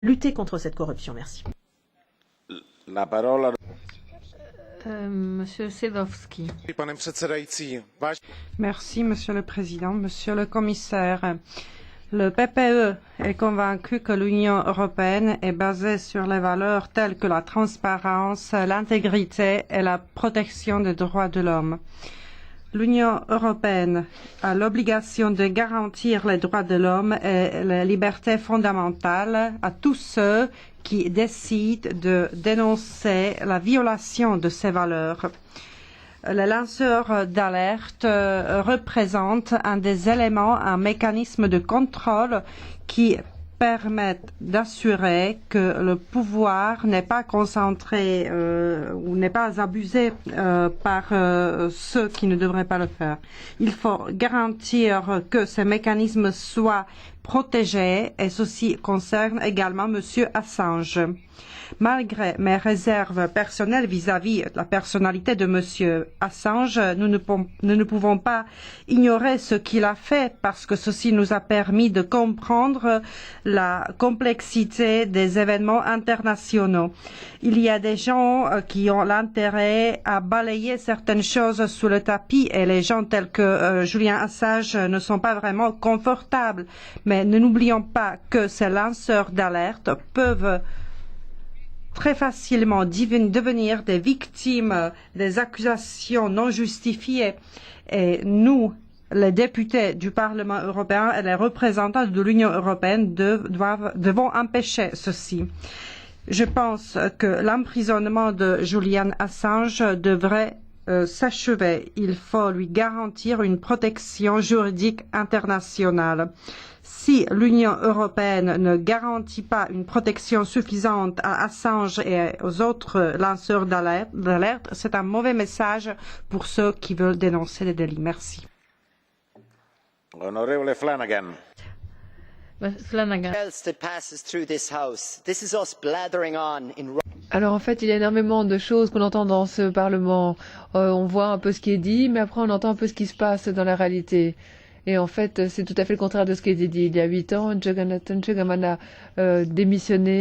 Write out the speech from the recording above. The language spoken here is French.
lutter contre cette corruption. Merci. La parole. Monsieur Sedowski. Merci, Monsieur le Président, Monsieur le Commissaire. Le PPE est convaincu que l'Union européenne est basée sur les valeurs telles que la transparence, l'intégrité et la protection des droits de l'homme. L'Union européenne a l'obligation de garantir les droits de l'homme et les libertés fondamentales à tous ceux qui décident de dénoncer la violation de ces valeurs. Les lanceurs d'alerte représentent un des éléments, un mécanisme de contrôle qui permettent d'assurer que le pouvoir n'est pas concentré ou n'est pas abusé par ceux qui ne devraient pas le faire. Il faut garantir que ces mécanismes soient protégés et ceci concerne également M. Assange. Malgré mes réserves personnelles vis-à-vis de la personnalité de M. Assange, nous ne pouvons pas ignorer ce qu'il a fait parce que ceci nous a permis de comprendre la complexité des événements internationaux. Il y a des gens qui ont l'intérêt à balayer certaines choses sous le tapis et les gens tels que Julian Assange ne sont pas vraiment confortables. Mais ne n'oublions pas que ces lanceurs d'alerte peuvent très facilement devenir des victimes des accusations non justifiées. Et nous, les députés du Parlement européen et les représentants de l'Union européenne devons empêcher ceci. Je pense que l'emprisonnement de Julian Assange devrait s'achever. Il faut lui garantir une protection juridique internationale. Si l'Union européenne ne garantit pas une protection suffisante à Assange et aux autres lanceurs d'alerte, c'est un mauvais message pour ceux qui veulent dénoncer les délits. Merci. Honorable Flanagan. Flanagan. Alors en fait, il y a énormément de choses qu'on entend dans ce Parlement. On voit un peu ce qui est dit, mais après on entend un peu ce qui se passe dans la réalité. Et en fait, c'est tout à fait le contraire de ce qui a été dit. Il y a 8 ans, Jagannathan Chagamana a démissionné.